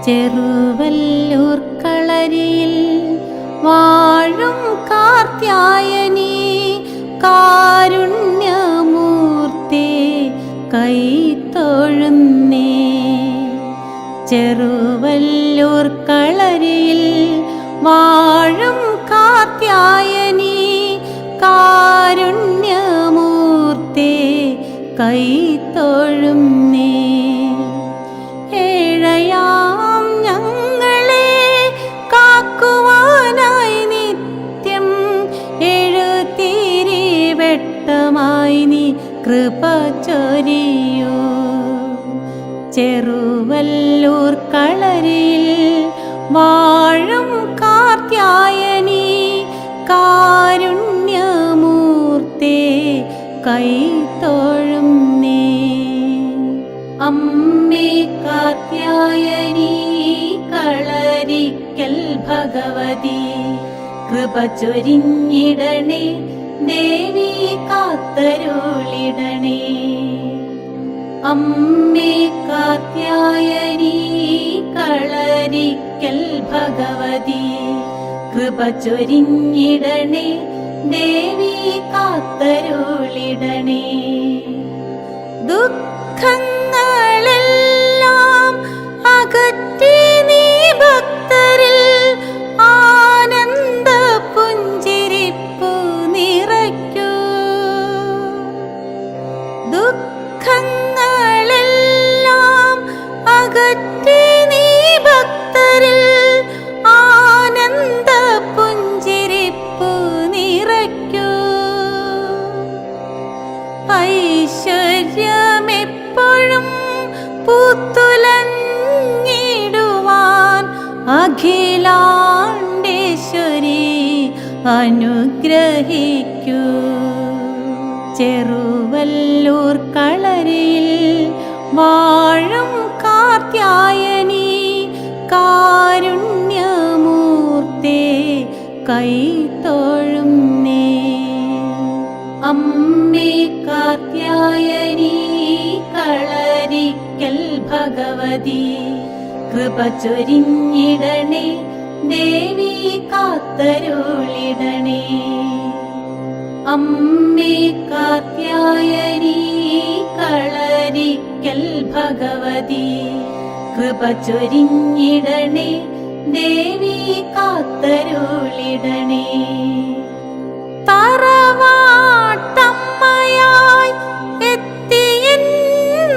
ചെറുവല്ലൂർ കളരിയിൽ വാഴും കാർത്യായനി കാരുണ്യമൂർത്തി കൈത്തൊഴുന്നേ. ചെറുവല്ലൂർ കളരിയിൽ വാഴും കാർത്യായനി കാരുണ്യമൂർത്തി കൈത്തൊഴുന്നേ. ഏഴയാം ഞങ്ങളെ കാക്കുവാനായി നിത്യം എഴുത്തിരി വെട്ടമായി നീ കൃപ ചൊരിയൂ. ചെറുവല്ലൂർ കളരിയിൽ വാഴും കാർത്യായനി കാരുണ്യമൂർത്തി കൈത്തൊഴുന്നേ. അമ്മേ കാർത്യായനി കളരിക്കൽ ഭഗവതി കൃപ ചൊരിഞ്ഞിടണേ. ദേവി കാത്തരുളിടണേ. അമ്മേ കാർത്യായനി കളരിക്കൽ ഭഗവതി കൃപ ചൊരിഞ്ഞിടണേ. ദേവി കാത്തരുളിടണേ. ദുഃഖങ്ങളെല്ലാം അകറ്റി നീ ഭക്തരിൽ ആനന്ദ പുഞ്ചിരിപ്പു നിറയ്ക്കൂ. ദുഃഖങ്ങളെല്ലാം അകറ്റി നീ ഭക്തരിൽ ആനന്ദ പുഞ്ചിരിപ്പു നിറയ്ക്കൂ. ഐശ്വര്യമെപ്പോഴും പൂത്തുലഞ്ഞിടുവാൻ അഖിലാണ്ടേശ്വരി അനുഗ്രഹിക്കൂ. ചെറുവല്ലൂർ കളരിയിൽ വാഴും കാർത്യായനി കാരുണ്യമൂർത്തി കൈത്തൊഴുന്നേ. അമ്മേ കാർത്യായനി കളരിക്കൽ ഭഗവതി കൃപ ചൊരിഞ്ഞിടണേ. ദേവി കാത്തരുളിടണേ. അമ്മേ കാർത്യായനി കളരിക്കൽ ഭഗവതി കൃപ ചൊരിഞ്ഞിടണേ. ദേവി കാത്തരുളിടണേ. തറവാട്ടമ്മയായി എത്തിയ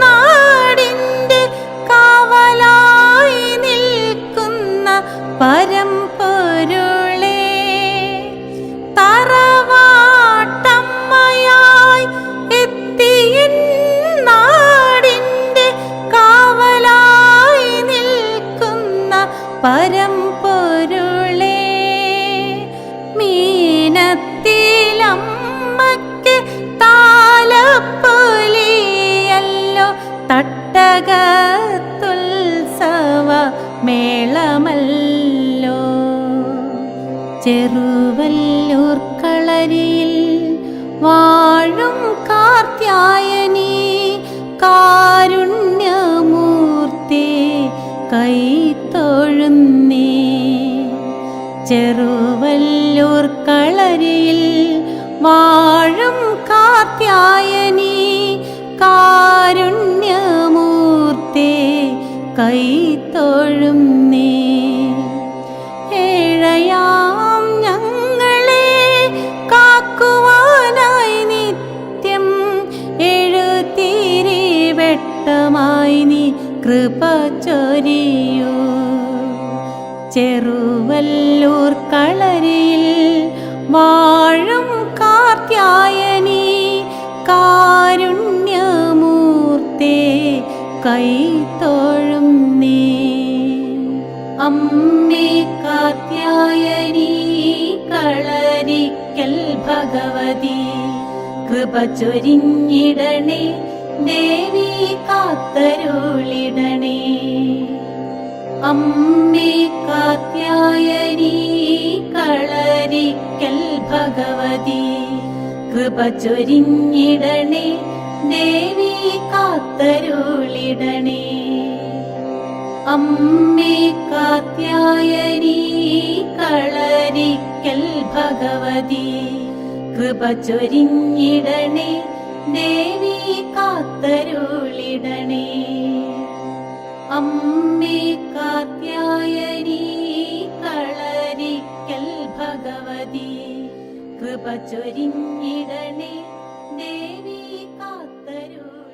നാടിൻ്റെ കാവലായി നിൽക്കുന്ന പരമ്പൊരുളേ. തറവാട്ടമ്മയായി എത്തിയ നാടിൻ്റെ കാവലായി നിൽക്കുന്ന പരമ്പൊരുളേ. മീനത്തിലമ്മയ്ക്ക് താലപ്പൊലിയല്ലോ തട്ടകത്തുത്സവ മേളമല്ലോ. ചെറുവല്ലൂർ കളരിയിൽ വാഴും കാർത്യായനി കാരുണ്യമൂർത്തി കൈത്തൊഴുന്നേ. ചെറുവല്ലൂർ കളരിയിൽ വാഴും കാർത്യായനി കാരുണ്യമൂർത്തി കൈത്തൊഴുന്നേ. ഏഴയാം ഞങ്ങളെ കാക്കുവാനായി നിത്യം എഴുത്തിരി വെട്ടമായി നീ കൃപ ചൊരിയൂ. ചെറുവല്ലൂർ കളരിയിൽ വാഴും കാർത്യായനി കാരുണ്യമൂർത്തി കൈത്തൊഴുന്നേ. അമ്മേ കാർത്യായനി കളരിക്കൽ ഭഗവതി കൃപ ചൊരിഞ്ഞിടണേ. ദേവി കാത്തരുളിടണേ. അമ്മേ കാർത്യായനി കളരിക്കൽ ഭഗവതി കൃപ ചൊരിഞ്ഞിടണേ. ദേവി കാത്തരുളിടണേ. അമ്മേ കാത്യായനി കളരിക്കൽ ഭഗവതി കൃപ ചൊരിഞ്ഞിടണേ ദേവി കാത്തരുളിടണേ. അമ്മേ കാത്യായനി കളരിക്കൽ ഭഗവതി കൃപ ചൊരിഞ്ഞിടണേ ദേവി കാത്തരുളിടണേ.